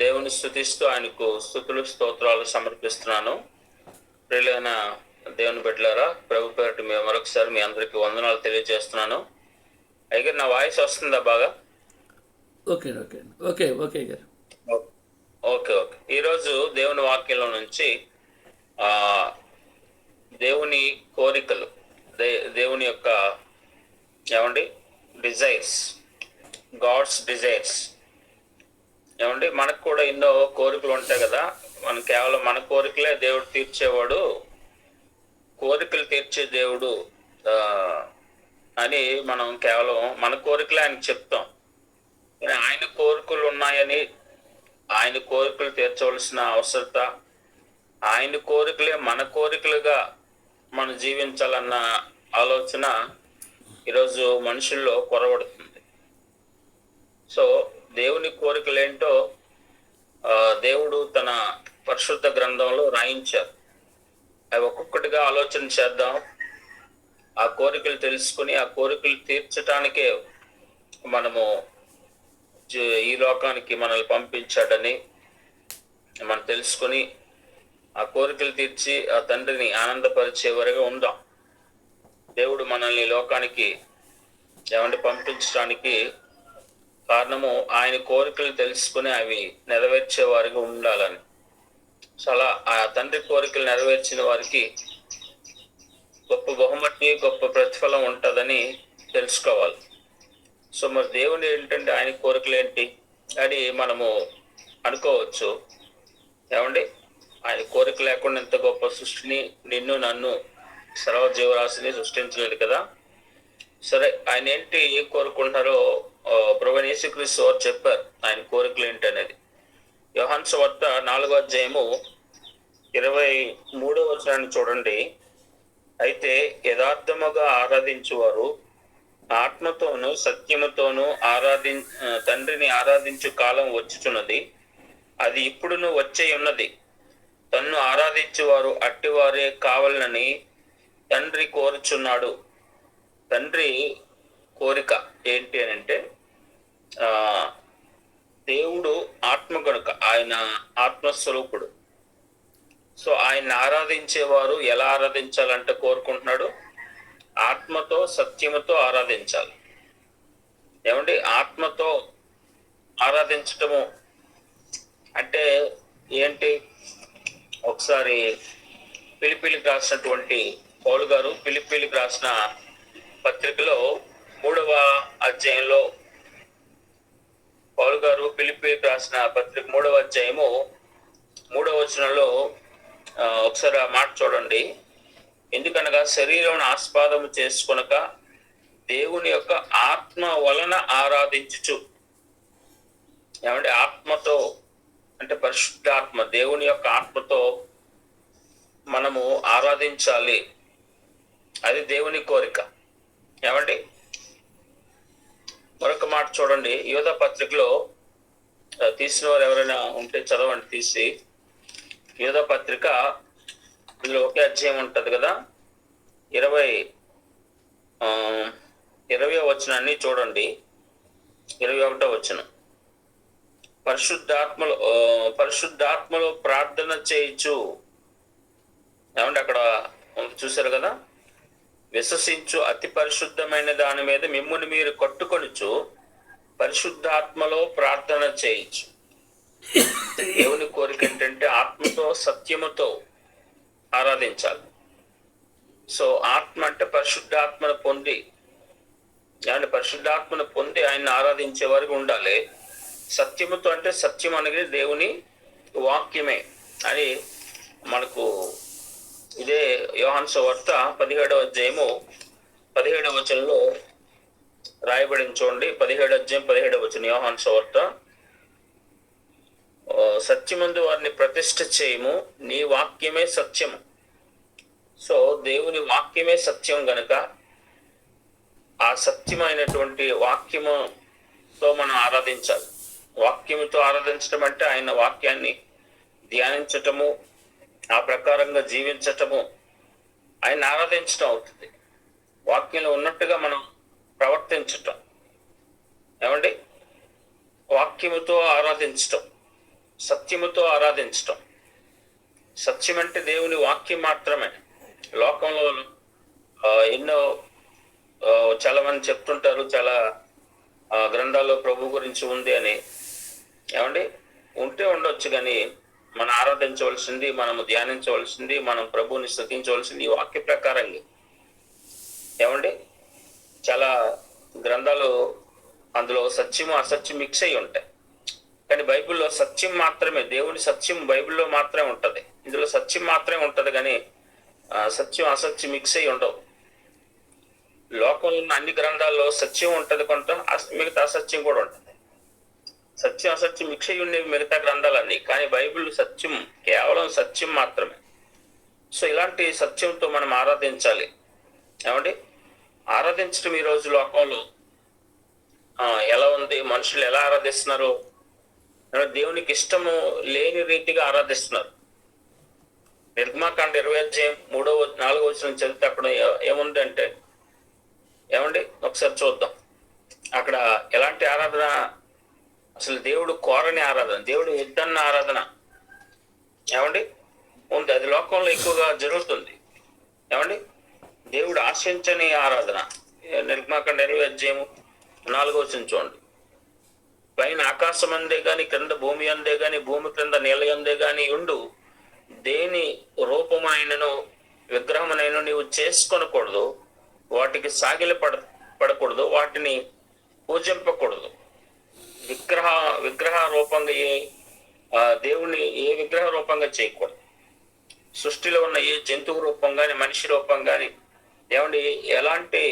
దేవుని స్తుతిస్తూ ఆయనకు స్తుతులు స్తోత్రాలు సమర్పిస్తున్నాను. ప్రియులైన దేవుని బిడ్డలారా, ప్రభు పేరిట మేము మరొకసారి మీ అందరికీ వందనాలు తెలియజేస్తున్నాను. అయితే నా వాయిస్ వస్తుందా బాగా? ఓకే ఓకే ఓకే ఓకే గారు. Okay okay. ఈరోజు దేవుని వాక్యంలో నుంచి ఆ దేవుని కోరికలు, దేవుని యొక్క ఏమండి డిజైర్స్, గాడ్స్ డిజైర్స్. ఏమండి, మనకు కూడా ఎన్నో కోరికలు ఉంటాయి కదా. మనం కేవలం మన కోరికలే దేవుడు తీర్చేవాడు, కోరికలు తీర్చే దేవుడు అని మనం కేవలం మన కోరికలే ఆయనకు చెప్తాం. ఆయన కోరికలు ఉన్నాయని, ఆయన కోరికలు తీర్చవలసిన అవసరత, ఆయన కోరికలే మన కోరికలుగా మనం జీవించాలన్న ఆలోచన ఈరోజు మనుషుల్లో కొరవడుతుంది. సో దేవుని కోరికలేంటో దేవుడు తన పరిశుద్ధ గ్రంథంలో రాయించారు. అవి ఒక్కొక్కటిగా ఆలోచన చేద్దాం. ఆ కోరికలు తెలుసుకుని ఆ కోరికలు తీర్చడానికే మనము ఈ లోకానికి మనల్ని పంపించాడని మనం తెలుసుకొని ఆ కోరికలు తీర్చి ఆ తండ్రిని ఆనందపరిచే వరకు ఉందాం. దేవుడు మనల్ని లోకానికి పంపించడానికి కారణము ఆయన కోరికలు తెలుసుకుని అవి నెరవేర్చే వారికి ఉండాలని. చాలా ఆ తండ్రి కోరికలు నెరవేర్చిన వారికి గొప్ప బహుమతి, గొప్ప ప్రతిఫలం ఉంటుందని తెలుసుకోవాలి. సో మరి దేవుని ఏంటంటే ఆయన కోరికలు ఏంటి అని మనము అనుకోవచ్చు. ఏమండి, ఆయన కోరిక లేకుండా ఇంత గొప్ప సృష్టిని, నిన్ను నన్ను సర్వ జీవరాశిని సృష్టించలేదు కదా. సరే, ఆయన ఏంటి ఏం కోరుకుంటున్నారో ప్రభువైన యేసుక్రీస్తు వారు చెప్పారు ఆయన కోరికలు ఏంటి అనేది. యోహాను సువార్త 4వ అధ్యాయము 23వ వచనాన్ని చూడండి. అయితే యథార్థముగా ఆరాధించువారు ఆత్మతోనూ సత్యముతోనూ తండ్రిని ఆరాధించు కాలం వచ్చుచున్నది, అది ఇప్పుడును వచ్చే ఉన్నది. తన్ను ఆరాధించువారు అట్టివారే కావాలని తండ్రి కోరుచున్నాడు. తండ్రి కోరిక ఏంటి అని అంటే, దేవుడు ఆత్మ కనుక ఆయన ఆత్మస్వరూపుడు. సో ఆయన ఆరాధించేవారు ఎలా ఆరాధించాలంటే కోరుకుంటున్నాడు, ఆత్మతో సత్యముతో ఆరాధించాలి. ఏమండి, ఆత్మతో ఆరాధించటము అంటే ఏంటి? ఒకసారి ఫిలిప్పీలకు రాసినటువంటి పౌలు గారు ఫిలిప్పీలకు రాసిన పత్రికలో 3వ అధ్యాయంలో, పౌలు గారు ఫిలిప్పీలకు రాసిన పత్రిక 3వ అధ్యాయము 3వ వచనంలో ఒకసారి ఆ మాట చూడండి. ఎందుకనగా శరీరం ఆస్పాదము చేసుకొనక దేవుని యొక్క ఆత్మ వలన ఆరాధించుచు. ఏమంటే ఆత్మతో అంటే పరిశుద్ధాత్మ, దేవుని యొక్క ఆత్మతో మనము ఆరాధించాలి. అది దేవుని కోరిక. ఏమండి, మరొక మాట చూడండి. యోధా పత్రికలో తీసిన వారు ఎవరైనా ఉంటే చదవండి తీసి. యోధా పత్రిక ఇందులో ఒకే అధ్యాయం ఉంటుంది కదా, 20వ వచనాన్ని చూడండి. 21వ వచనం, పరిశుద్ధాత్మలో ప్రార్థన చేయొచ్చు. ఏమంటే అక్కడ చూశారు కదా, విశ్వసించు అతి పరిశుద్ధమైన దాని మీద మిమ్ముని మీరు కట్టుకొనుచు పరిశుద్ధాత్మలో ప్రార్థన చేయొచ్చు. దేవుని కోరిక ఏంటంటే ఆత్మతో సత్యముతో ఆరాధించాలి. సో ఆత్మ అంటే పరిశుద్ధాత్మను పొంది, పరిశుద్ధాత్మను పొంది ఆయన ఆరాధించే వరకు ఉండాలి. సత్యముతో అంటే సత్యం అనేది దేవుని వాక్యమే అని మనకు ఇదే యోహాను సువార్త 17వ అధ్యాయము 17వ వచనంలో రాయబడిన చూడండి. 17వ అధ్యాయం 17వ వచనం యోహాను సువార్త, సత్యమందు వారిని ప్రతిష్ఠ చేయము, నీ వాక్యమే సత్యము. సో దేవుని వాక్యమే సత్యం గనుక ఆ సత్యమైనటువంటి వాక్యముతో మనం ఆరాధించాలి. వాక్యముతో ఆరాధించడం అంటే ఆయన వాక్యాన్ని ధ్యానించటము, ఆ ప్రకారంగా జీవించటము, ఆయన ఆరాధించటం అవుతుంది. వాక్యంలో ఉన్నట్టుగా మనం ప్రవర్తించటం. ఏమండి, వాక్యముతో ఆరాధించటం. సత్యముతో ఆరాధించటం. సత్యం అంటే దేవుని వాక్యం మాత్రమే. లోకంలో ఎన్నో చాలా మంది చెప్తుంటారు, చాలా గ్రంథాల్లో ప్రభు గురించి ఉంది అని. ఏమండి, ఉంటే ఉండొచ్చు, కానీ మనం ఆరాధించవలసింది, మనము ధ్యానించవలసింది, మనం ప్రభువుని స్తుతించవలసింది ఈ వాక్య ప్రకారంగా. ఏమండి, చాలా గ్రంథాలు అందులో సత్యము అసత్యం మిక్స్ అయి ఉంటాయి. కానీ బైబిల్లో సత్యం మాత్రమే, దేవుని సత్యం బైబిల్లో మాత్రమే ఉంటది. ఇందులో సత్యం మాత్రమే ఉంటది, కానీ సత్యం అసత్యం మిక్స్ అయి ఉండవు. లోకంలో ఉన్న అన్ని గ్రంథాల్లో సత్యం ఉంటది కొంత, మిగతా అసత్యం కూడా ఉంటది. సత్యం అసత్యం మిక్స్ అయి ఉండేవి మిగతా గ్రంథాలన్నీ, కానీ బైబిల్ సత్యం, కేవలం సత్యం మాత్రమే. సో ఇలాంటి సత్యంతో మనం ఆరాధించాలి. ఏమండి, ఆరాధించడం ఈ రోజు లోకంలో ఎలా ఉంది, మనుషులు ఎలా ఆరాధిస్తున్నారు, దేవునికి ఇష్టము లేని రీతిగా ఆరాధిస్తున్నారు. నిర్గమాకాండ 20:3-4 వచనం చదివితే అక్కడ ఏముందంటే, ఏమండి ఒకసారి చూద్దాం. అక్కడ ఎలాంటి ఆరాధన, అసలు దేవుడు కోరని ఆరాధన, దేవుడు వద్దన్న ఆరాధన ఏమండి ఉంది. అది లోకంలో ఎక్కువగా జరుగుతుంది. ఏమండి, దేవుడు ఆశించని ఆరాధన. నిర్గమాకాండ 20:4 వచనం చూడండి. పైన ఆకాశం అందే గాని, క్రింద భూమి అందే గాని, భూమి క్రింద నీళ్ళ అందే గాని ఉండు దేని రూపమైనను విగ్రహమునైనా నీవు చేసుకొనకూడదు, వాటికి పడకూడదు, వాటిని పూజింపకూడదు. విగ్రహ రూపంగా దేవుని ఏ విగ్రహ రూపంగా చేయకూడదు. సృష్టిలో ఉన్న ఏ జంతువు రూపం గాని, మనిషి రూపం గాని, ఏమండి ఎలాంటి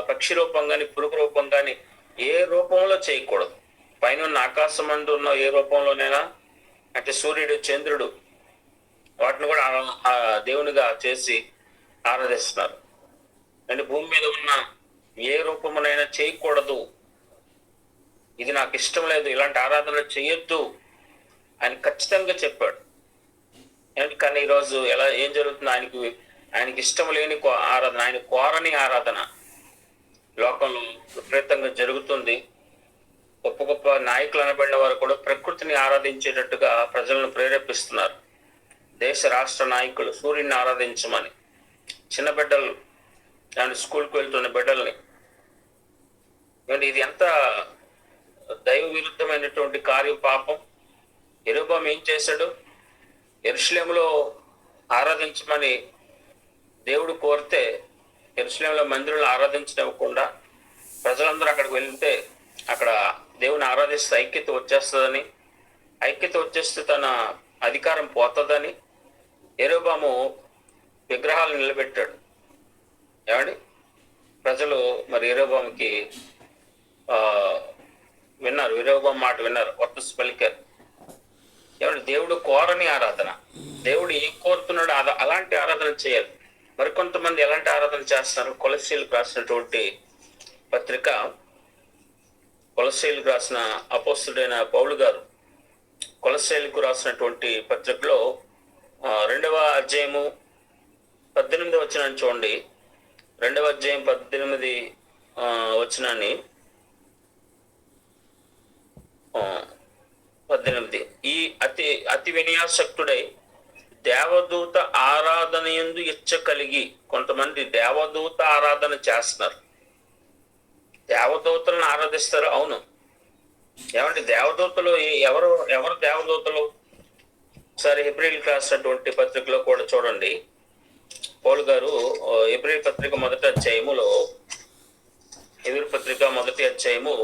పక్షి రూపం గాని, పురుగు రూపం గాని ఏ రూపంలో చేయకూడదు. పైన ఉన్న ఆకాశం అందు ఉన్న ఏ రూపంలోనైనా, అంటే సూర్యుడు, చంద్రుడు, వాటిని కూడా దేవునిగా చేసి ఆరాధిస్తున్నారు. అంటే భూమి మీద ఉన్న ఏ రూపమునైనా చేయకూడదు, ఇది నాకు ఇష్టం లేదు, ఇలాంటి ఆరాధన చేయొద్దు అని ఖచ్చితంగా చెప్పాడు. కానీ ఈరోజు ఏం జరుగుతుంది, ఆయనకి ఇష్టం లేని ఆరాధన, ఆయన కోరని ఆరాధన లోకంలో విపరీతంగా జరుగుతుంది. గొప్ప గొప్ప నాయకులు అనబడిన వారు కూడా ప్రకృతిని ఆరాధించేటట్టుగా ప్రజలను ప్రేరేపిస్తున్నారు. దేశ రాష్ట్ర నాయకులు సూర్యుని ఆరాధించమని, చిన్న బిడ్డలు అండ్ స్కూల్కి వెళ్తున్న బిడ్డల్ని. ఇది ఎంత దైవ విరుద్ధమైనటువంటి కార్యం, పాపం. యెరొబెయాము ఏం చేశాడు, యెరూషలేములో ఆరాధించమని దేవుడు కోరితే యెరూషలేములో మందిరంలో ఆరాధించనివ్వకుండా ప్రజలందరూ అక్కడికి వెళ్తే అక్కడ దేవుని ఆరాధిస్తే ఐక్యత వచ్చేస్తుందని, ఐక్యత వచ్చేస్తే తన అధికారం పోతుందని యెరొబెయాము విగ్రహాలు నిలబెట్టాడు. ఏమండి, ప్రజలు మరి యెరొబెయాముకి విన్నారు, యెరొబెయాము మాట విన్నారు, వర్తస్సు పలికారు. ఏమంటే దేవుడు కోరని ఆరాధన, దేవుడు ఏం కోరుతున్నాడో అలాంటి ఆరాధన చేయాలి. మరికొంతమంది ఎలాంటి ఆరాధన చేస్తున్నారు. కొలస్సీలకు రాసినటువంటి పత్రిక, కొలస్సీలకు రాసిన అపోస్తలుడైన పౌలు గారు కొలస్సీలకు రాసినటువంటి పత్రికలో 2వ అధ్యాయము 18 వచనాన్ని చూడండి. 2వ అధ్యాయం 18 వచనాన్ని 18, ఈ అతి వినయాసక్తుడై దేవదూత ఆరాధన యందు ఇచ్చ కలిగి. కొంతమంది దేవదూత ఆరాధన చేస్తున్నారు, దేవదూతలను ఆరాధిస్తారు. అవును, ఏమంటే దేవదూతలు ఎవరు దేవదూతలు? ఒకసారి హెబ్రీయులకు రాసినటువంటి పత్రికలో కూడా చూడండి. పౌలు గారు హెబ్రీ పత్రిక మొదటి అధ్యాయములో, హెబ్రీ పత్రిక మొదటి అధ్యాయము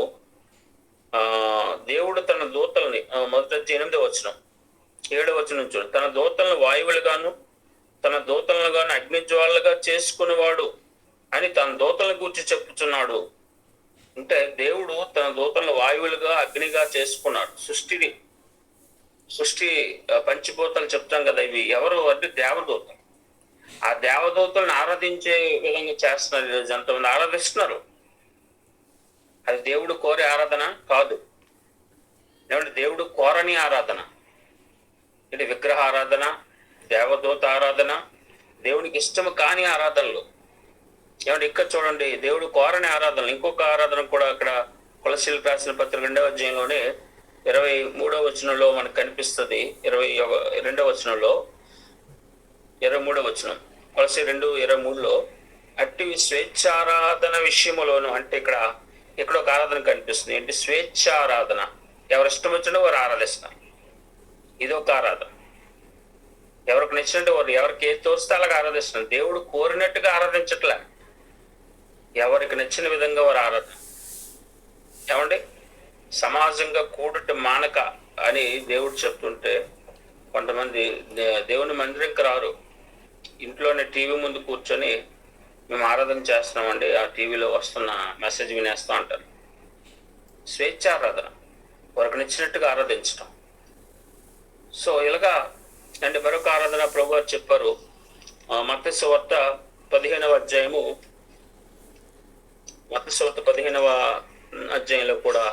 దేవుడు తన దూతల్ని, మొదటి 8వ వచనం 7వ వచనం చూడండి. తన దూతలను వాయువులుగాను తన దూతలను గాను అగ్నిజ్వాలుగా చేసుకునేవాడు అని తన దూతలను గురించి చెప్పుచున్నాడు. అంటే దేవుడు తన దూతలను వాయువులుగా అగ్నిగా చేసుకున్నాడు. సృష్టి పంచిపోతలు చెప్తాం కదా, ఇవి ఎవరు అంటే దేవదూతలు. ఆ దేవదూతలను ఆరాధించే విధంగా చేస్తున్నారు. ఈరోజు ఎంతమంది ఆరాధిస్తున్నారు. అది దేవుడు కోరే ఆరాధన కాదు. ఏమంటే దేవుడు కోరని ఆరాధన, ఇది విగ్రహ ఆరాధన, దేవదూత ఆరాధన, దేవునికి ఇష్టము కాని ఆరాధనలు. ఏమంటే ఇక్కడ చూడండి, దేవుడు కోరని ఆరాధనలు. ఇంకొక ఆరాధన కూడా అక్కడ కొలస్సీలకు రాసిన పత్రిక 2వ అధ్యాయంలోనే 23వ వచనంలో మనకు కనిపిస్తుంది. 22వ వచనంలో, 23వ వచనం, కొలస్సీ 2:23లో, అట్టి స్వేచ్ఛారాధన విషయములోను, అంటే ఇక్కడ ఒక ఆరాధన కనిపిస్తుంది. ఏంటి? స్వేచ్ఛారాధన. ఎవరి ఇష్టం వచ్చినా వారు ఆరాధిస్తారు. ఇది ఒక ఆరాధన. ఎవరికి నచ్చినట్టు వారు, ఎవరికి ఏది తోస్తే అలాగ ఆరాధిస్తున్నారు. దేవుడు కోరినట్టుగా ఆరాధించట్లే, ఎవరికి నచ్చిన విధంగా వారు ఆరాధన. ఏమండి? సమాజంగా కూడట మానక అని దేవుడు చెప్తుంటే కొంతమంది దేవుని మందిరంకి రారు, ఇంట్లోనే టీవీ ముందు కూర్చొని మేము ఆరాధన చేస్తున్నామండి, ఆ టీవీలో వస్తున్న మెసేజ్ వినేస్తూ అంటారు. స్వేచ్ఛారాధన, వారికి నచ్చినట్టుగా ఆరాధించటం. సో ఇలాగా అంటే మరొక ఆరాధన ప్రభు వారు చెప్పారు. మత్తయి సువార్త 15వ అధ్యాయము, మత్తయి సువార్త 15వ అధ్యాయంలో కూడా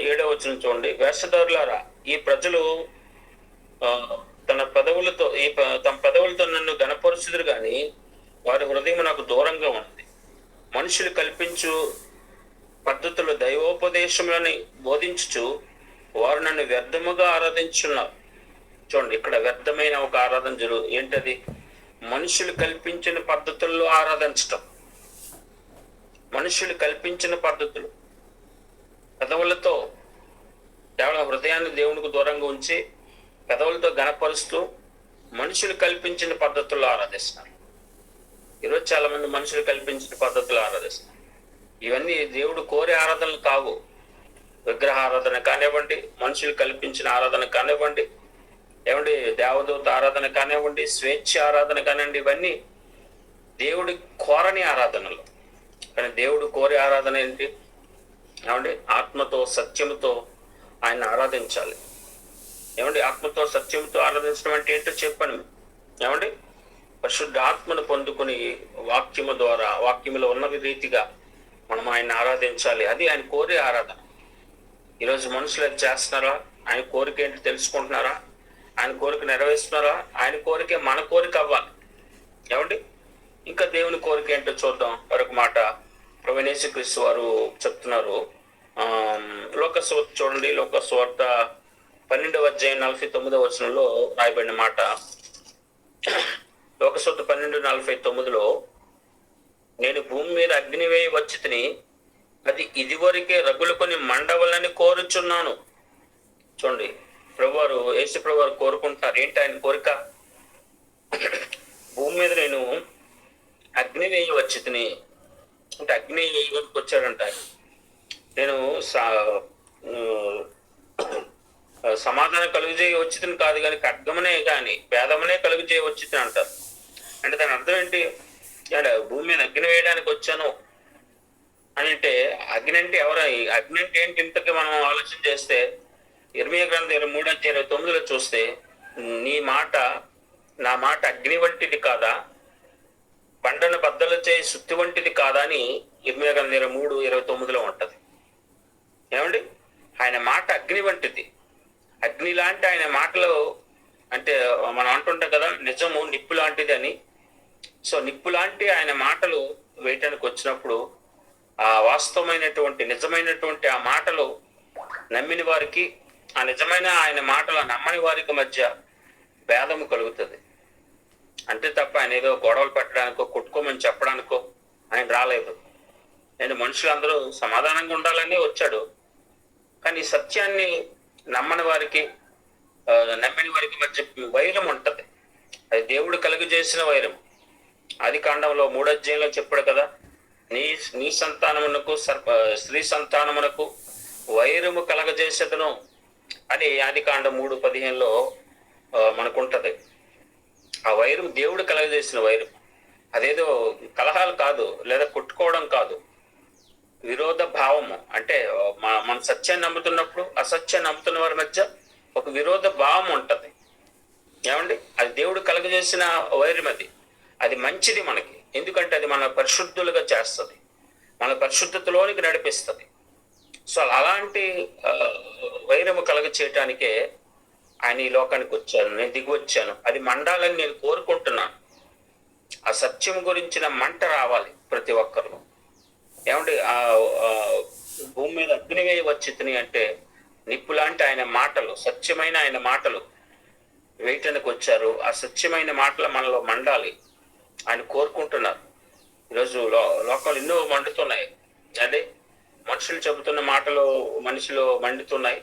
7వ వచనం చూడండి. వేషధారులారా, ఈ ప్రజలు తమ పెదవులతో నన్ను గణపరుచుదురు గాని వారి హృదయం నాకు దూరంగా ఉంది. మనుషులు కల్పించు పద్ధతులు దైవోపదేశములని బోధించుచు వారు నన్ను వ్యర్థముగా ఆరాధించున్నారు. చూడండి, ఇక్కడ వ్యర్థమైన ఒక ఆరాధన ఏంటది? మనుషులు కల్పించిన పద్ధతుల్లో ఆరాధించటం. మనుషులు కల్పించిన పద్ధతులు, పెదవులతో కేవలం హృదయాన్ని దేవునికి దూరంగా ఉంచి పెదవులతో గణపరుస్తూ మనుషులు కల్పించిన పద్ధతుల్లో ఆరాధిస్తున్నారు. ఈరోజు చాలా మంది మనుషులు కల్పించిన పద్ధతులు ఆరాధిస్తున్నారు. ఇవన్నీ దేవుడు కోరే ఆరాధనలు కావు. విగ్రహ ఆరాధన కానివ్వండి, మనుషులు కల్పించిన ఆరాధన కానివ్వండి, ఏమండి దేవదూత ఆరాధన కానివ్వండి, స్వేచ్ఛ ఆరాధన కానివ్వండి, ఇవన్నీ దేవుడి కోరని ఆరాధనలు. కానీ దేవుడు కోరే ఆరాధన ఏంటి? ఏమండి? ఆత్మతో సత్యముతో ఆయన ఆరాధించాలి. ఏమండి? ఆత్మతో సత్యంతో ఆరాధించడం అంటే ఏంటో చెప్పాను. ఏమండి? పరిశుద్ధ ఆత్మను పొందుకుని వాక్యము ద్వారా, వాక్యములో ఉన్న రీతిగా మనం ఆయన ఆరాధించాలి. అది ఆయన కోరే ఆరాధన. ఈరోజు మనుషులు అది చేస్తున్నారా? ఆయన కోరిక ఏంటి తెలుసుకుంటున్నారా? ఆయన కోరిక నెరవేరుస్తున్నారా? ఆయన కోరిక మన కోరిక అవ్వాలి. ఏమండి? ఇంకా దేవుని కోరిక ఏంటో చూద్దాం. మరొక మాట ప్రభువైన యేసుక్రీస్తు వారు చెప్తున్నారు. లోకసువార్త చూడండి. లోకసువార్త 12వ అధ్యాయం 49వ వచనంలో రాయబడిన మాట. లోకసువార్త 12:49లో, నేను భూమి మీద అగ్ని వేయి వచ్చి తిని అది ఇదివరకే రగులుకొని మండవలని కోరుచున్నాను. చూడండి, ప్రభువారు, యేసు ప్రభువారు కోరుకుంటారు. ఏంటి ఆయన కోరిక? భూమి మీద నేను అగ్ని వేయి వచ్చి తిని, అంటే అగ్ని వేయడానికి వచ్చాడంట ఆయన. నేను సమాధానం కలుగు చేయ వచ్చింది కాదు కానీ ఖడ్గమనే కానీ భేదమనే కలుగు చేయ వచ్చింది అంటారు. అంటే దాని అర్థం ఏంటి? భూమి మీద అగ్ని వేయడానికి వచ్చాను అని అంటే, అగ్ని అంటే ఎవరు? అగ్ని అంటే ఏంటి? ఇంతకీ మనం ఆలోచన చేస్తే ఇర్మీయా గ్రంథం 23:29లో చూస్తే, నా మాట అగ్ని వంటిది కాదా, బండను బద్దలు చేయి సుత్తి వంటిది కాదా అని ఇర్మీయా గ్రంథం 23:29లో ఉంటది. ఏమండి? ఆయన మాట అగ్ని వంటిది. అగ్ని లాంటి ఆయన మాటలు, అంటే మనం అంటుంటాం కదా, నిజము నిప్పు లాంటిది అని. సో నిప్పు లాంటి ఆయన మాటలు వేయటానికి వచ్చినప్పుడు ఆ వాస్తవమైనటువంటి నిజమైనటువంటి ఆ మాటలు నమ్మిన వారికి, ఆ నిజమైన ఆయన మాటలు నమ్మని వారికి మధ్య భేదము కలుగుతుంది. అంతే తప్ప ఆయన ఏదో గొడవలు పెట్టడానికో కొట్టుకోమని చెప్పడానికో ఆయన రాలేదు. నేను మనుషులందరూ సమాధానంగా ఉండాలని వచ్చాడు. కానీ సత్యాన్ని నమ్మని వారికి, నమ్మిన వారికి మధ్య వైరం ఉంటది. అది దేవుడు కలుగజేసిన వైరం. ఆదికాండంలో 3వ అధ్యాయంలో చెప్పాడు కదా, నీ సంతానమునకు స్త్రీ సంతానమునకు వైరము కలగజేసేదను అని ఆదికాండం 3:15లో మనకుంటది. ఆ వైరం దేవుడు కలగజేసిన వైరం. అదేదో కలహాలు కాదు, లేదా కొట్టుకోవడం కాదు, విరోధ భావము. అంటే మన సత్యాన్ని నమ్ముతున్నప్పుడు అసత్యాన్ని నమ్ముతున్న వారి మధ్య ఒక విరోధ భావం ఉంటది. ఏమండి? అది దేవుడు కలగజేసిన వైరం. అది మంచిది మనకి. ఎందుకంటే అది మన పరిశుద్ధులుగా చేస్తుంది, మన పరిశుద్ధతలోనికి నడిపిస్తుంది. సో అలాంటి వైరము కలగ చేయటానికే ఆయన ఈ లోకానికి వచ్చాను, నేను దిగి వచ్చాను. అది మండాలని నేను కోరుకుంటున్నాను. ఆ సత్యం గురించిన మంట రావాలి ప్రతి ఒక్కరు. ఏమంటే ఆ భూమి మీద అగ్ని వేయి వచ్చింది అంటే నిప్పు లాంటి ఆయన మాటలు, సత్యమైన ఆయన మాటలు వేయటానికి వచ్చారు. ఆ సత్యమైన మాటలు మనలో మండాలి ఆయన కోరుకుంటున్నారు. ఈరోజు లోకాలు ఎన్నో మండుతున్నాయి. అదే మనుషులు చెబుతున్న మాటలు మనిషిలో మండుతున్నాయి.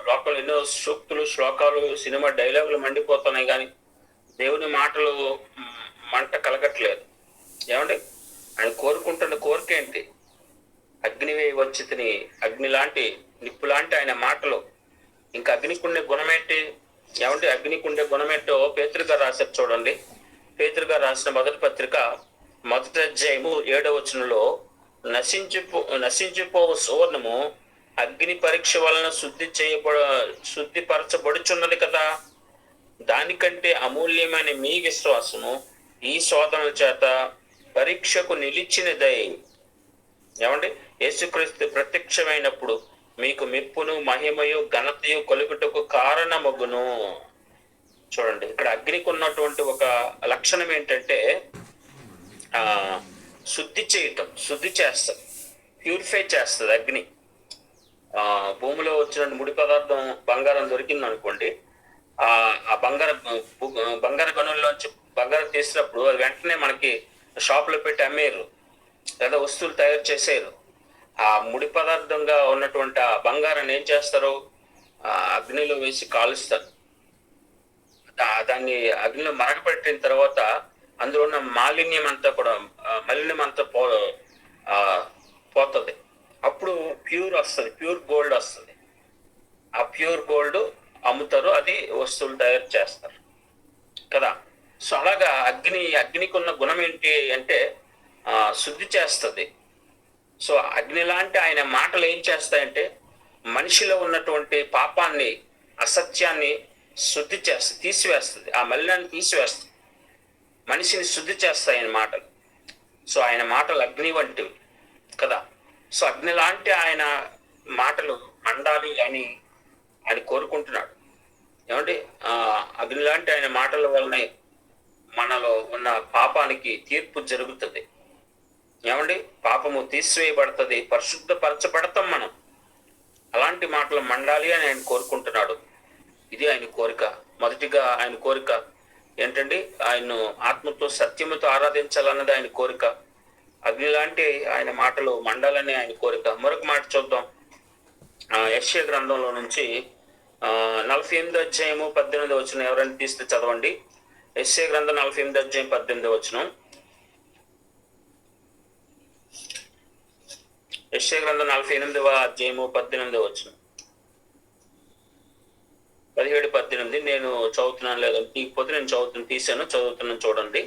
లోకంలో ఎన్నో సూక్తులు, శ్లోకాలు, సినిమా డైలాగులు మండిపోతున్నాయి, కానీ దేవుని మాటలు మంట కలగట్లేదు. ఏమండి, ఆయన కోరుకుంటున్న కోరిక ఏంటి? అగ్నివే వచ్చితిని, అగ్ని లాంటి, నిప్పు లాంటి ఆయన మాటలు. ఇంకా అగ్నికుండే గుణం ఏంటి? ఏమంటే అగ్నికుండే గుణం ఏంటో పేతురు గారు రాశారు చూడండి. పేతురు గారు రాసిన మొదటి పత్రిక 1వ అధ్యాయము 7వ వచనంలో, నశించిపోవు సువర్ణము అగ్ని పరీక్ష వలన శుద్ధిపరచబడుచున్నది కదా, దానికంటే అమూల్యమైన మీ విశ్వాసము ఈ శోధనల చేత పరీక్షకు నిలిచినదై. ఏమండి, యేసుక్రీస్తు ప్రత్యక్షమైనప్పుడు మీకు మెప్పును, మహిమయు, ఘనతయు కలుగుటకు కారణమగును. చూడండి, ఇక్కడ అగ్నికి ఉన్నటువంటి ఒక లక్షణం ఏంటంటే శుద్ధి చేయటం, శుద్ధి చేస్తుంది, ప్యూరిఫై చేస్తుంది అగ్ని. భూమిలో వచ్చిన ముడి పదార్థం బంగారం దొరికింది అనుకోండి, ఆ బంగార గనుల్లోంచి బంగారం తీసినప్పుడు అది వెంటనే మనకి షాపులో పెట్టి అమ్మేరు, లేదా వస్తువులు తయారు చేసేరు. ఆ ముడి పదార్థంగా ఉన్నటువంటి ఆ బంగారాన్ని ఏం చేస్తారు? అగ్నిలో వేసి కాలుస్తారు. దాన్ని అగ్నిలో మరగపెట్టిన తర్వాత అందులో ఉన్న మలినం అంతా పోతుంది. అప్పుడు ప్యూర్ వస్తుంది, ప్యూర్ గోల్డ్ వస్తుంది. ఆ ప్యూర్ గోల్డ్ అమ్ముతారు, అది వస్తువులు తయారు చేస్తారు కదా. సో అలాగా అగ్నికి ఉన్న గుణం ఏంటి అంటే శుద్ధి చేస్తుంది. సో అగ్ని లాంటి ఆయన మాటలు ఏం చేస్తాయంటే మనిషిలో ఉన్నటువంటి పాపాన్ని, అసత్యాన్ని శుద్ధి చేస్తుంది, తీసివేస్తుంది. ఆ మలినాన్ని తీసివేస్తుంది, మనిషిని శుద్ధి చేస్తాయి ఆయన మాటలు. సో ఆయన మాటలు అగ్ని వంటివి కదా. సో అగ్ని లాంటి ఆయన మాటలు మండాలి అని ఆయన కోరుకుంటున్నాడు. ఏమంటే అగ్ని లాంటి ఆయన మాటల వలనే మనలో ఉన్న పాపానికి తీర్పు జరుగుతుంది. ఏమండి, పాపము తీసివేయబడుతుంది, పరిశుద్ధపరచబడతాం మనం. అలాంటి మాటలు మండాలి అని ఆయన కోరుకుంటున్నాడు. ఇది ఆయన కోరిక. మొదటిగా ఆయన కోరిక ఏంటండి? ఆయన్ను ఆత్మతో, సత్యముతో ఆరాధించాలన్నది ఆయన కోరిక. అగ్ని లాంటి ఆయన మాటలు మండాలని ఆయన కోరిక. మరొక మాట చూద్దాం. యెషయా గ్రంథంలో నుంచి 48వ అధ్యాయము 18వ వచనం ఎవరైనా తీస్తే చదవండి. యెషయా గ్రంథం 48వ అధ్యాయం 18వ వచనం. యెషయా గ్రంథం 48వ అధ్యాయము 18వ వచనం, 17, 18. నేను చదువుతున్నాను, లేదా తీయకపోతే నేను చదువుతున్నాను చూడండి.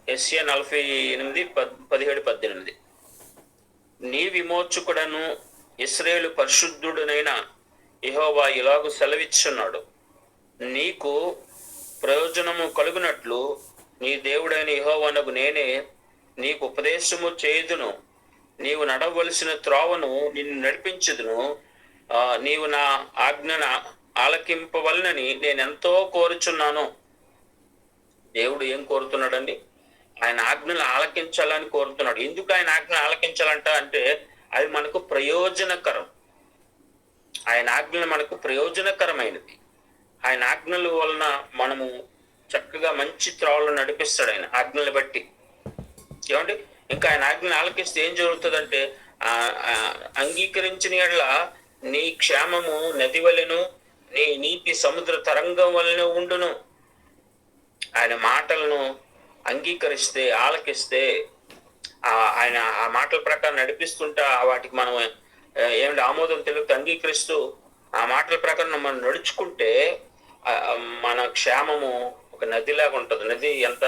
యెషయా 48, 17, 18. నీ విమోచకుడను ఇశ్రాయేలు పరిశుద్ధుడనైన యెహోవా ఇలాగు సెలవిచ్చున్నాడు, నీకు ప్రయోజనము కలుగునట్లు నీ దేవుడైన యెహోవానగు నేనే నీకు ఉపదేశము చేయుదును, నీవు నడవలసిన త్రోవను నిన్ను నడిపించుదును, నీవు నా ఆజ్ఞను ఆలకింపవలనని నేనెంతో కోరుచున్నాను. దేవుడు ఏం కోరుతున్నాడండి? ఆయన ఆజ్ఞలు ఆలకించాలని కోరుతున్నాడు. ఎందుకు ఆయన ఆజ్ఞలు ఆలకించాలంట అంటే అది మనకు ప్రయోజనకరం. ఆయన ఆజ్ఞలు మనకు ప్రయోజనకరమైనది. ఆయన ఆజ్ఞల వలన మనము చక్కగా మంచి త్రోవలో నడిపిస్తాడు ఆయన ఆజ్ఞలు బట్టి. ఏమండి, ఇంకా ఆయన ఆజ్ఞలు ఆలకిస్తే ఏం జరుగుతుందంటే అంగీకరించిన యెడల నీ క్షేమము నది వలెను, నీ నీతి సముద్ర తరంగం వలన ఉండును. ఆయన మాటలను అంగీకరిస్తే, ఆలకిస్తే, ఆయన ఆ మాటల ప్రకారం నడిపిస్తుంటా వాటికి మనం ఏమిటి ఆమోదం తెలుగుతూ అంగీకరిస్తూ ఆ మాటల ప్రకారం మనం నడుచుకుంటే మన క్షేమము ఒక నదిలాగా ఉంటుంది. నది ఎంత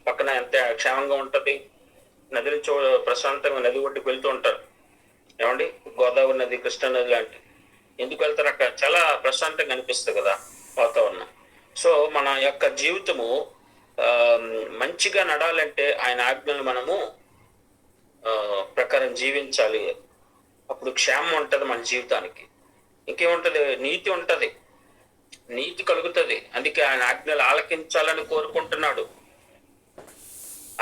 పక్కన ఎంత క్షేమంగా ఉంటుంది. నదిని ప్రశాంతంగా నది ఒడ్డుకు వెళ్తూ ఉంటారు. ఏమండి, గోదావరి నది, కృష్ణా నది లాంటి ఎందుకు వెళ్తారు? అక్కడ చాలా ప్రశాంతంగా అనిపిస్తుంది కదా వాతావరణం. సో మన యొక్క జీవితము మంచిగా నడాలంటే ఆయన ఆజ్ఞలు మనము ప్రకారం జీవించాలి. అప్పుడు క్షేమం ఉంటుంది మన జీవితానికి. ఇంకేముంటది? నీతి ఉంటది, నీతి కలుగుతుంది. అందుకే ఆయన ఆజ్ఞలు ఆలకించాలని కోరుకుంటున్నాడు.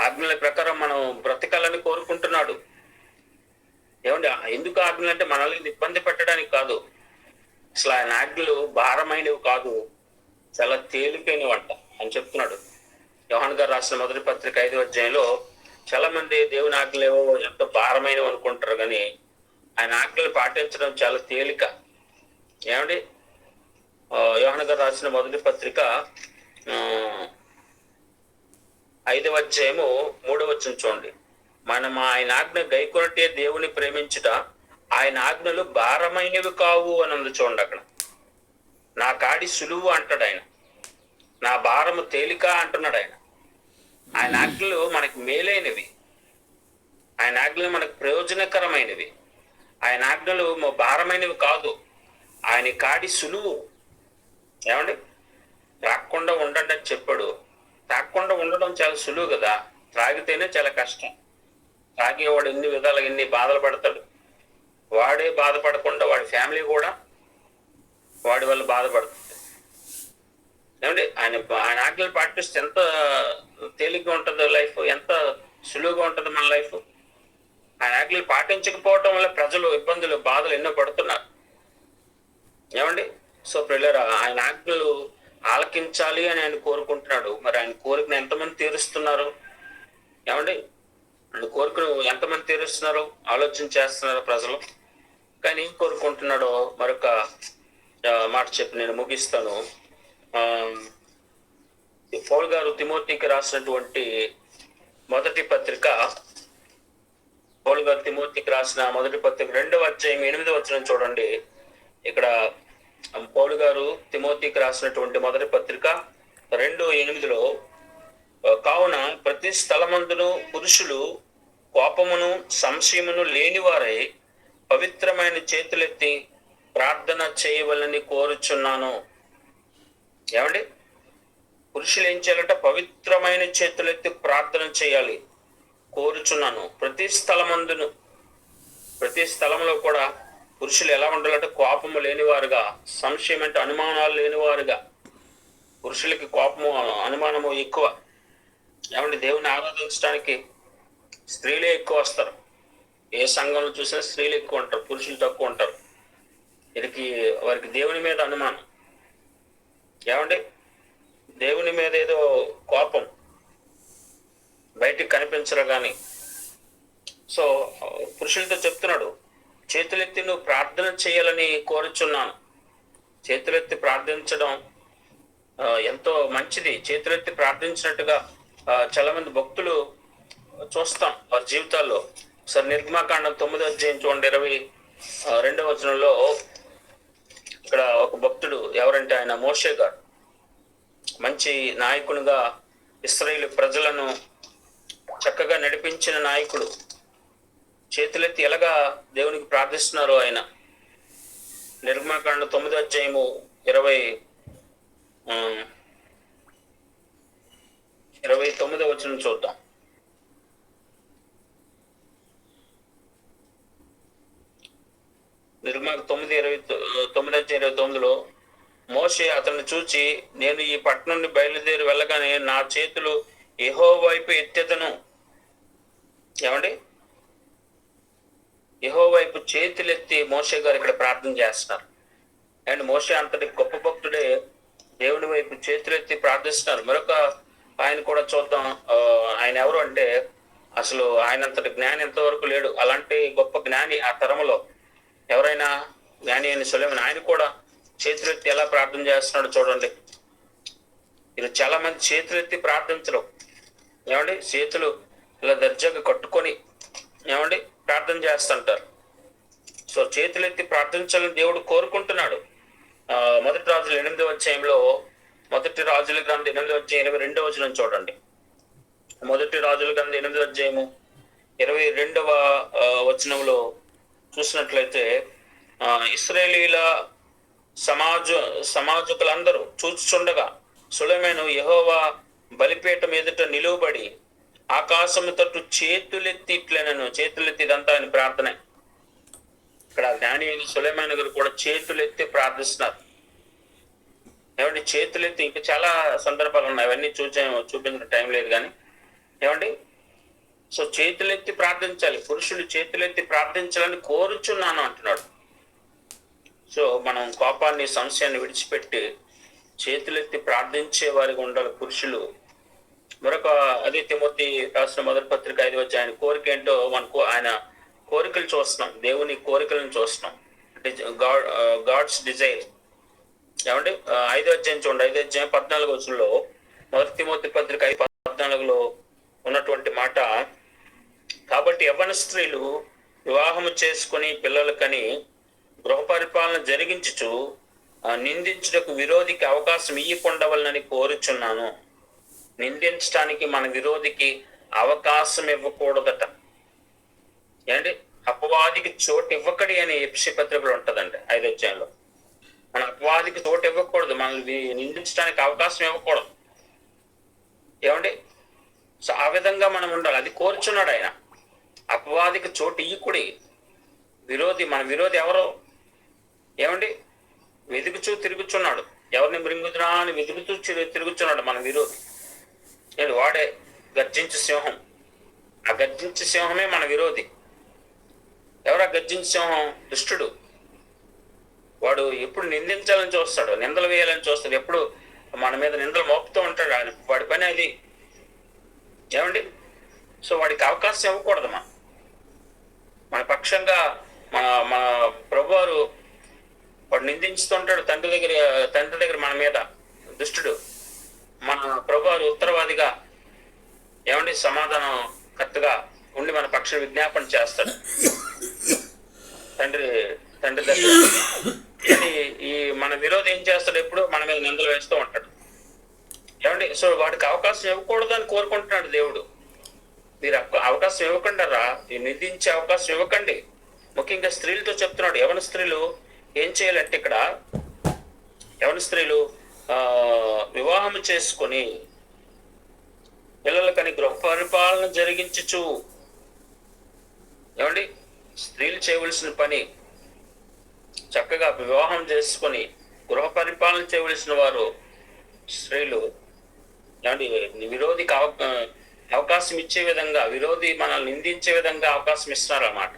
ఆజ్ఞల ప్రకారం మనం బ్రతకాలని కోరుకుంటున్నాడు. ఏమండి ఎందుకు ఆజ్ఞలు అంటే మనల్ని ఇబ్బంది పెట్టడానికి కాదు. అసలు ఆయన ఆజ్ఞలు భారమైనవి కాదు, చాలా తేలికైనవంట అని చెప్తున్నాడు. యోహాను గారు రాసిన మొదటి పత్రిక 5వ అధ్యాయంలో చాలా మంది దేవుని ఆజ్ఞలు ఏవో ఎంతో భారమైనవి అనుకుంటారు, కానీ ఆయన ఆజ్ఞలు పాటించడం చాలా తేలిక. ఏమండి యోహాను గారు రాసిన మొదటి పత్రిక 5వ అధ్యాయము 3వ వచనం చూడండి. మనం ఆయన ఆజ్ఞ గైకొనటే దేవుని ప్రేమించుట, ఆయన ఆజ్ఞలు భారమైనవి కావు అని ఉంది చూడండి. అక్కడ నా కాడి సులువు అంటాడు ఆయన, నా భారము తేలిక అంటున్నాడు ఆయన. ఆయన ఆజ్ఞలు మనకు మేలైనవి, ఆయన ఆజ్ఞలు మనకు ప్రయోజనకరమైనవి, ఆయన ఆజ్ఞలు భారమైనవి కాదు. ఆయన కాడి సులువు. ఏమండి త్రాగకుండా ఉండండి అని చెప్పాడు. త్రాగకుండా ఉండడం చాలా సులువు కదా, త్రాగితేనే చాలా కష్టం. తాగేవాడు ఎన్ని విధాలుగా ఎన్ని బాధలు పడతాడు. వాడే బాధపడకుండా వాడి ఫ్యామిలీ కూడా వాడి వల్ల బాధపడుతుంది. ఏమండి ఆయన ఆజ్ఞలు పాటిస్తే ఎంత తేలిగ్గా ఉంటుందో లైఫ్, ఎంత సులువుగా ఉంటుంది మన లైఫ్. ఆయన ఆజ్ఞలు పాటించకపోవటం వల్ల ప్రజలు ఇబ్బందులు బాధలు ఎన్నో పడుతున్నారు. ఏమండి సో పిల్లరా, ఆయన ఆజ్ఞలు ఆలకించాలి అని ఆయన కోరుకుంటున్నాడు. మరి ఆయన కోరికను ఎంతమంది తీరుస్తున్నారు? ఏమండి ఆయన కోరికను ఎంతమంది తీరుస్తున్నారు ఆలోచన చేస్తున్నారు ప్రజలు. కానీ ఏం కోరుకుంటున్నాడో మరొక మాట చెప్పి నేను ముగిస్తాను. పౌలు గారు తిమోతికి రాసినటువంటి మొదటి పత్రిక, పౌలు గారు తిమోతికి రాసిన మొదటి పత్రిక 2వ అధ్యాయం 8వ వచనం చూడండి. ఇక్కడ పౌలు గారు తిమోతికి రాసినటువంటి మొదటి పత్రిక 2:8 కావున ప్రతి స్థలమందును పురుషులు కోపమును సంశయమును లేనివారై పవిత్రమైన చేతులెత్తి ప్రార్థన చేయవలని కోరుచున్నాను. ఏమండి పురుషులు ఏం చేయాలంటే పవిత్రమైన చేతులెత్తి ప్రార్థన చేయాలి, కోరుచున్నాను. ప్రతి స్థలమందును, ప్రతి స్థలంలో కూడా పురుషులు ఎలా ఉండాలంటే కోపము లేనివారుగా, సంశయం అంటే అనుమానాలు లేనివారుగా. పురుషులకి కోపము అనుమానము ఎక్కువ. ఏమంటే దేవుని ఆరాధించడానికి స్త్రీలే ఎక్కువ వస్తారు. ఏ సంఘంలో చూసినా స్త్రీలు ఎక్కువ ఉంటారు, పురుషులు తక్కువ ఉంటారు. వారికి దేవుని మీద అనుమానం. ఏమండి దేవుని మీద ఏదో కోపం, బయటికి కనిపించరు కానీ. సో పురుషులతో చెప్తున్నాడు, చేతులెత్తి నువ్వు ప్రార్థన చేయాలని కోరుచున్నాను. చేతులెత్తి ప్రార్థించడం ఎంతో మంచిది. చేతులెత్తి ప్రార్థించినట్టుగా చాలా మంది భక్తులు చూస్తాం వారి జీవితాల్లో. ఒకసారి నిర్గమాకాండం 9వ అధ్యాయం చూడండి, 22వ వచనంలో ఇక్కడ ఒక భక్తుడు ఎవరంటే ఆయన మోషే గారు. మంచి నాయకునిగా ఇశ్రాయేలు ప్రజలను చక్కగా నడిపించిన నాయకుడు. చేతులెత్తి ఎలాగా దేవునికి ప్రార్థిస్తున్నారో ఆయన. నిర్గమాకాండం 9వ అధ్యాయము 29వ వచనం చూద్దాం. నిర్గమాకాండం 9:29 మోషే అతన్ని చూచి, నేను ఈ పట్టణం నుండి బయలుదేరి వెళ్ళగానే నా చేతులు యెహోవా వైపు ఎత్తెదను. ఏమండి యెహోవా వైపు చేతులెత్తి మోషే గారు ఇక్కడ ప్రార్థన చేస్తున్నారు. అండ్ మోషే అంతటి గొప్ప భక్తుడే దేవుని వైపు చేతులెత్తి ప్రార్థిస్తున్నారు. మరొక ఆయన కూడా చూద్దాం. ఆయన ఎవరు అంటే అసలు ఆయన అంతటి జ్ఞాని ఎంతవరకు లేడు. అలాంటి గొప్ప జ్ఞాని ఆ తరములో ఎవరైనా జ్ఞాని అయిన సొలొమోను. ఆయన కూడా చేతులెత్తి ఎలా ప్రార్థన చేస్తున్నాడు చూడండి. ఇది చాలా మంది చేతులెత్తి ప్రార్థించరు. ఏమండి చేతులు ఇలా దర్జాగా కట్టుకొని ఏమండి ప్రార్థన చేస్తుంటారు. సో చేతులెత్తి ప్రార్థించాలని దేవుడు కోరుకుంటున్నాడు. మొదటి రాజుల 8వ అధ్యాయంలో, మొదటి రాజుల గ్రంథం 8వ అధ్యాయం 22వ వచనం చూడండి. మొదటి రాజుల గ్రంథం 8వ అధ్యాయము 22వ వచనంలో చూసినట్లయితే ఇశ్రాయేలీల సమాజకులందరూ చూచుచుండగా సొలొమోను యెహోవా బలిపీఠం ఎదుట నిలువబడి ఆకాశము తట్టు చేతులెత్తి ఇట్లనను. చేతులెత్తి ఇదంతా ఆయన ప్రార్థనే. ఇక్కడ జ్ఞాని అయిన సొలొమోను గారు కూడా చేతులెత్తి ప్రార్థిస్తున్నారు. ఏమండి చేతులెత్తి ఇంకా చాలా సందర్భాలు ఉన్నాయి, అవన్నీ చూపించిన టైం లేదు. కానీ ఏమండి సో చేతులెత్తి ప్రార్థించాలి, పురుషులు చేతులెత్తి ప్రార్థించాలని కోరుచున్నాను అంటున్నాడు. సో మనం కోపాన్ని, సంశయాన్ని విడిచిపెట్టి చేతులెత్తి ప్రార్థించే వారికి ఉండాలి పురుషులు. మరొక అదే తిమోతి రాసిన మొదటి పత్రిక 5వ అధ్యాయం కోరిక ఏంటో మనకు ఆయన కోరికలు చూస్తున్నాం, దేవుని కోరికలను చూస్తున్నాం. God's desire. ఏమంటే 5వ అధ్యాయం చూడండి, 5వ అధ్యాయం 14వ వచనంలో, మొదటి తిమోతి పత్రిక 5:14లో ఉన్నటువంటి మాట, కాబట్టి యవ్వన స్త్రీలు వివాహము చేసుకుని పిల్లలకని గృహ పరిపాలన జరిగించుచు నిందించుటకు విరోధికి అవకాశం ఇయ్యకుండవలనని కోరుచున్నాను. నిందించడానికి మన విరోధికి అవకాశం ఇవ్వకూడదట. ఏంటి? అపవాదికి చోటు ఇవ్వకడి అని ఎఫెసీ పత్రికలో ఉంటదండి 5వ అధ్యాయంలో. మన అపవాదికి చోటు ఇవ్వకూడదు, మనల్ని నిందించడానికి అవకాశం ఇవ్వకూడదు. ఏమండి? సో ఆ విధంగా మనం ఉండాలి, అది కోరుచున్నాడు ఆయన. అపవాదికి చోటు ఇయ్యకుడి. మన విరోధి ఎవరో? ఏమండి? వెతుకుచూ తిరుగుచున్నాడు, ఎవరిని మృంగుదురా అని వెతుకుతూ తిరుగుచున్నాడు మన విరోధి. వాడే గర్జించే సింహం. ఆ గర్జించే సింహమే మన విరోధి. ఎవరా గర్జించే సింహం? దుష్టుడు. వాడు ఎప్పుడు నిందించాలని చూస్తాడు, నిందలు వేయాలని చూస్తాడు, ఎప్పుడు మన మీద నిందలు మోపుతూ ఉంటాడు. వాడి పని అది. ఏమండి? సో వాడికి అవకాశం ఇవ్వకూడదు. మన పక్షంగా మన ప్రభువారు వాడు నిందించుతుంటాడు తండ్రి దగ్గర మన మీద. దుష్టుడు. మన ప్రభువారు ఉత్తరవాదిగా, ఏమండి, సమాధానం కరెక్ట్గా ఉండి మన పక్ష విజ్ఞాపన చేస్తాడు తండ్రి దగ్గర. కానీ ఈ మన విరోధి ఏం చేస్తాడు? ఎప్పుడు మన మీద నిందలు వేస్తూ ఉంటాడు. ఏమండి? సో వాడికి అవకాశం ఇవ్వకూడదు అని కోరుకుంటున్నాడు దేవుడు. మీరు అవకాశం ఇవ్వకుండా, నిందించే అవకాశం ఇవ్వకండి. ముఖ్యంగా స్త్రీలతో చెప్తున్నాడు. యవన స్త్రీలు ఏం చేయాలంటే, ఇక్కడ యవన స్త్రీలు వివాహం చేసుకొని పిల్లలకని గృహ పరిపాలన జరిగించచ్చు. ఏమండి? స్త్రీలు చేయవలసిన పని చక్కగా వివాహం చేసుకొని గృహ పరిపాలన చేయవలసిన వారు స్త్రీలు. ఏమండి? విరోధికి అవకాశం ఇచ్చే విధంగా, విరోధి మనల్ని నిందించే విధంగా అవకాశం ఇస్తున్నారన్నమాట.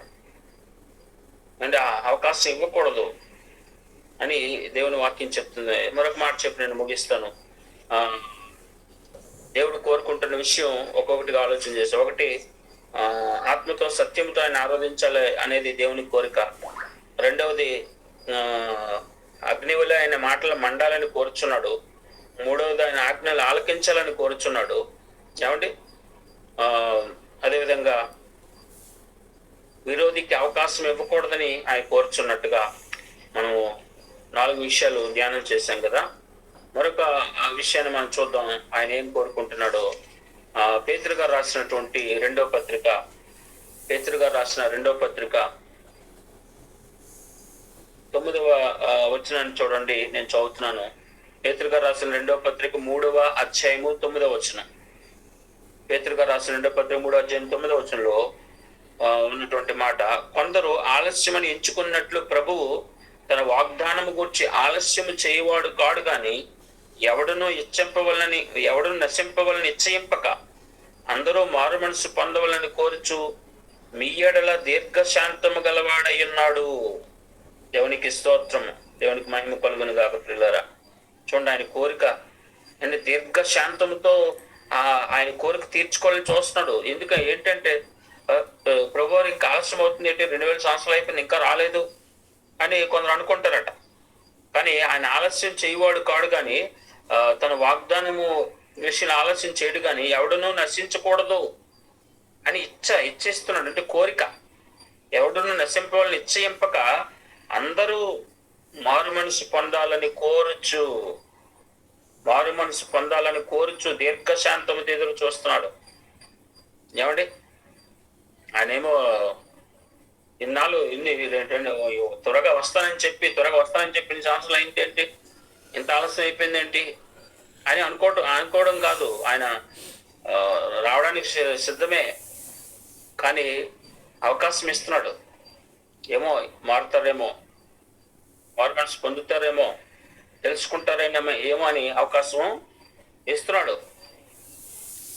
అంటే ఆ అవకాశం ఇవ్వకూడదు అని దేవుని వాక్యం చెప్తుంది. మరొక మాట చెప్పి నేను ముగిస్తాను. దేవుడు కోరుకుంటున్న విషయం ఒక్కొక్కటిగా ఆలోచన చేసి, ఒకటి ఆత్మతో సత్యంతో ఆయన ఆరాధించాలి అనేది దేవుని కోరిక. రెండవది అగ్నివలే ఆయన మాటలు మండాలని కోరుచున్నాడు. మూడవది ఆయన ఆజ్ఞలు ఆలకించాలని కోరుచున్నాడు. ఏమండి? అదేవిధంగా విరోధికి అవకాశం ఇవ్వకూడదని ఆయన కోరుచున్నట్టుగా మనం 4 విషయాలు ధ్యానం చేశాం కదా. మరొక విషయాన్ని మనం చూద్దాం, ఆయన ఏం కోరుకుంటున్నాడో. పేతురు గారు రాసినటువంటి రెండవ పత్రిక 9వ వచనాన్ని చూడండి, నేను చదువుతున్నాను. పేతురు గారు రాసిన 2వ పత్రిక 3వ అధ్యాయము 9వ వచనం. పేతురు గారు రాసిన 2వ పత్రిక 3వ అధ్యాయం 9వ వచనంలో ఉన్నటువంటి మాట, కొందరు ఆలస్యమని ఎంచుకున్నట్లు ప్రభువు తన వాగ్దానము గూర్చి ఆలస్యము చేయవాడు కాడు గాని ఎవడును నశింపవలని నిశ్చయింపక అందరూ మారు మనసు పొందవలని కోరుచు మీ ఎడల దీర్ఘశాంతము గలవాడై ఉన్నాడు. దేవునికి స్తోత్రము, దేవునికి మహిమ కలుగును గాక. ప్రియులారా, చూడండి, ఆయన కోరిక అంటే దీర్ఘశాంతముతో ఆయన కోరిక తీర్చుకోవాలని చూస్తున్నాడు. ఏంటంటే ప్రభువారు ఇంకా ఆలస్యం అవుతుంది, 2000 సంవత్సరాలు అయిపోయింది, ఇంకా రాలేదు అని కొందరు అనుకుంటారట. కానీ ఆయన ఆలస్యం చేయవాడు కాడు కానీ తన వాగ్దానము విషయం ఆలస్యం చేయడు కానీ ఎవడునూ నశించకూడదు అని ఇచ్చేస్తున్నాడు. అంటే కోరిక, ఎవడునూ నశింపవాలని నిశ్చయింపక అందరూ మారు మనసు పొందాలని కోరుచు దీర్ఘశాంతము ఎదురు చూస్తున్నాడు. ఏమండి? ఆయనేమో ఇన్నాళ్ళు త్వరగా వస్తానని చెప్పి 2 సంవత్సరాలు అయింది, ఇంత ఆలస్యం అయిపోయింది ఏంటి అని అనుకోవడం కాదు. ఆయన రావడానికి సిద్ధమే, కానీ అవకాశం ఇస్తున్నాడు. ఏమో మారుతారేమో, మారు మనసు పొందుతారేమో, తెలుసుకుంటారేమో, ఏమో అని అవకాశం ఇస్తున్నాడు.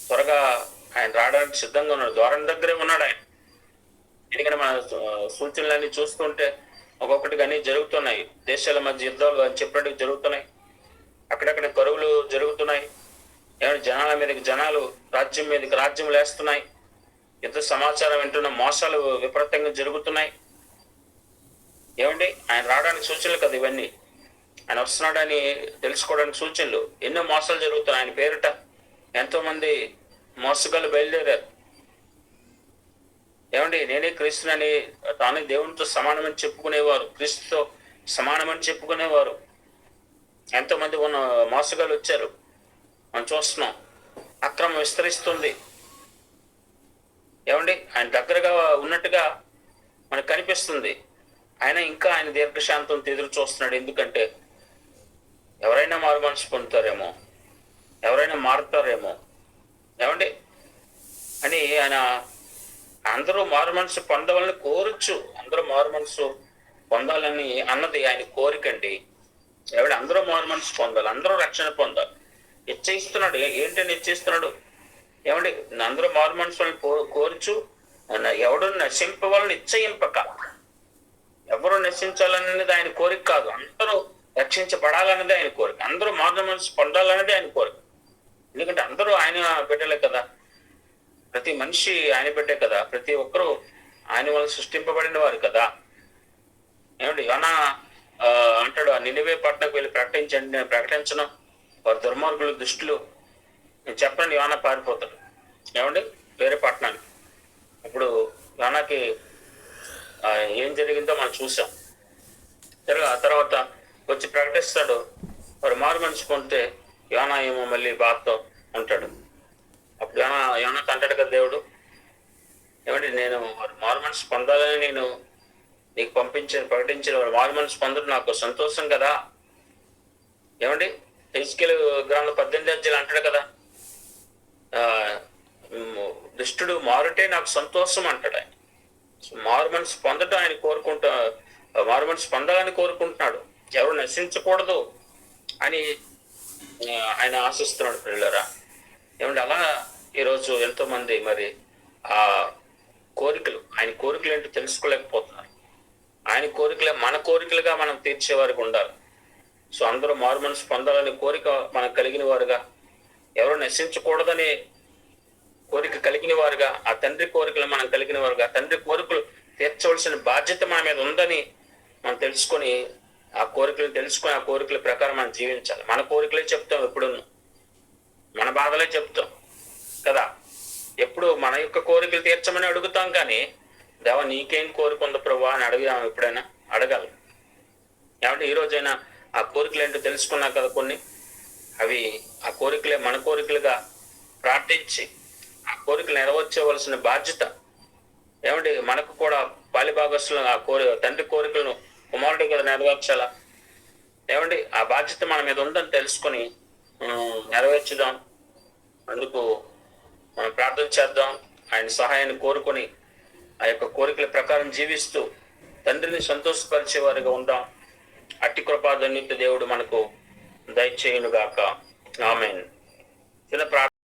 త్వరగా ఆయన రావడానికి సిద్ధంగా ఉన్నాడు, ద్వారం దగ్గరే ఉన్నాడు ఆయన. ఎందుకంటే మన సూచనలన్నీ చూస్తుంటే ఒక్కొక్కటిగా అన్ని జరుగుతున్నాయి. దేశాల మధ్య యుద్ధాలు అని చెప్పినట్టు జరుగుతున్నాయి, అక్కడక్కడ కరువులు జరుగుతున్నాయి, ఏమంటే జనాల మీదకి జనాలు, రాజ్యం మీదకి రాజ్యం లేస్తున్నాయి, యుద్ధ సమాచారం వింటున్న మోసాలు విపరీతంగా జరుగుతున్నాయి. ఏమండి ఆయన రావడానికి సూచనలు కదా ఇవన్నీ. ఆయన వస్తున్నాడని తెలుసుకోవడానికి సూచనలు. ఎన్నో మోసాలు జరుగుతున్నాయి ఆయన పేరిట. ఎంతో మంది మోసగాళ్ళు బయలుదేరారు. ఏమండి నేనే క్రీస్తునని, తానే దేవునితో సమానమని చెప్పుకునేవారు, క్రీస్తుతో సమానమని చెప్పుకునేవారు ఎంతో మంది ఉన్న మోసగాళ్ళు వచ్చారు. మనం చూస్తున్నాం, అక్రమం విస్తరిస్తుంది. ఏమండి ఆయన దగ్గరగా ఉన్నట్టుగా మనకు కనిపిస్తుంది. ఆయన ఇంకా ఆయన దీర్ఘశాంతంతో ఎదురు చూస్తున్నాడు. ఎందుకంటే ఎవరైనా మారు మనసు పొందుతారేమో, ఎవరైనా మారుతారేమో, ఏమండి అని ఆయన అందరూ మారు మనసు పొందవాలని కోరచ్చు. అందరూ మారు మనసు పొందాలని అన్నది ఆయన కోరికండి. ఎవడు అందరూ మారు మనసు పొందాలి, అందరూ రక్షణ పొందాలి. నిశ్చయిస్తున్నాడు. ఏంటని నిశ్చయిస్తున్నాడు? ఏమండి అందరూ మారు మనసులను కోరుచు ఎవడు నశింపవాలని నిశ్చయింపక. ఎవరు నశించాలనేది ఆయన కోరిక కాదు, అందరూ రక్షించబడాలన్నది ఆయన కోరిక, అందరూ మారు మనసు పొందాలన్నది ఆయన కోరిక. ఎందుకంటే అందరూ ఆయన బిడ్డలే కదా, ప్రతి మనిషి ఆయన బిడ్డే కదా, ప్రతి ఒక్కరూ ఆయన వల్ల సృష్టింపబడిన వారు కదా. ఏమండి యోనా అంటాడు, నినివే పట్టణకు వెళ్ళి ప్రకటించండి, నేను ప్రకటించను, వారు దుర్మార్గులు దుష్టులు, నేను చెప్పండి. యోనా పారిపోతాడు ఏమండి వేరే పట్టణానికి. ఇప్పుడు యోనాకి ఏం జరిగిందో మనం చూసాం. ఆ తర్వాత వచ్చి ప్రకటిస్తాడు, వారు మారు మనసు పొందితే యోనా ఏమో మళ్ళీ బాధతో ఉంటాడు. అప్పుడు యోనాతో అంటాడు కదా దేవుడు, ఏమండి నేను వారు మారు మనసు పొందాలని నేను నీకు ప్రకటించిన వారు మారు మనసు పొందడం నాకు సంతోషం కదా. ఏమండి హెజ్కేలు గ్రంథం 18 అధ్యాయం అంటాడు కదా, దుష్టుడు మారుటే నాకు సంతోషం అంటాడు ఆయన. మారు మనసు పొందటం ఆయన మారు మనసు పొందాలని కోరుకుంటున్నాడు. ఎవరు నశించకూడదు అని ఆయన ఆశిస్తున్నాడు పిల్లరా. ఏమంటే అలా ఈరోజు ఎంతో మంది మరి ఆ కోరికలు, ఆయన కోరికలు ఏంటో తెలుసుకోలేకపోతున్నారు. ఆయన కోరికలే మన కోరికలుగా మనం తీర్చేవారికి ఉండాలి. సో అందరూ మారు మనసు పొందాలని కోరిక మనకు కలిగిన వారుగా, ఎవరు నశించకూడదనే కోరిక కలిగిన వారుగా, ఆ తండ్రి కోరికలు మనం కలిగిన వారుగా, తండ్రి కోరికలు తీర్చవలసిన బాధ్యత మన మీద ఉందని మనం తెలుసుకొని, ఆ కోరికలను తెలుసుకొని ఆ కోరికల ప్రకారం మనం జీవించాలి. మన కోరికలే చెప్తాం, ఎప్పుడు మన బాధలే చెప్తాం కదా. ఎప్పుడు మన యొక్క కోరికలు తీర్చమని అడుగుతాం, కానీ దేవా నీకేం కోరిక ఉంది ప్రభు అని అడిగాం. ఎప్పుడైనా అడగాలి. కాబట్టి ఈ రోజైనా ఆ కోరికలు ఏంటో తెలుసుకున్నా కదా కొన్ని, అవి ఆ కోరికలే మన కోరికలుగా ప్రార్థించి ఆ కోరికలు నెరవేర్చవలసిన బాధ్యత, ఏమంటే మనకు కూడా బాల్యభాగస్సులు ఆ తండ్రి కోరికలను కుమారుడు కూడా నెరవేర్చాలా. ఏమండి ఆ బాధ్యత మన మీద ఉందని తెలుసుకొని నెరవేర్చుదాం. అందుకు మనం ప్రార్థన చేద్దాం. ఆయన సహాయాన్ని కోరుకొని ఆ యొక్క కోరికల ప్రకారం జీవిస్తూ తండ్రిని సంతోషపరిచేవారిగా ఉందాం. అట్టి కృపాధన్యత దేవుడు మనకు దయచేయునుగాక. ఆమేన్. చిన్న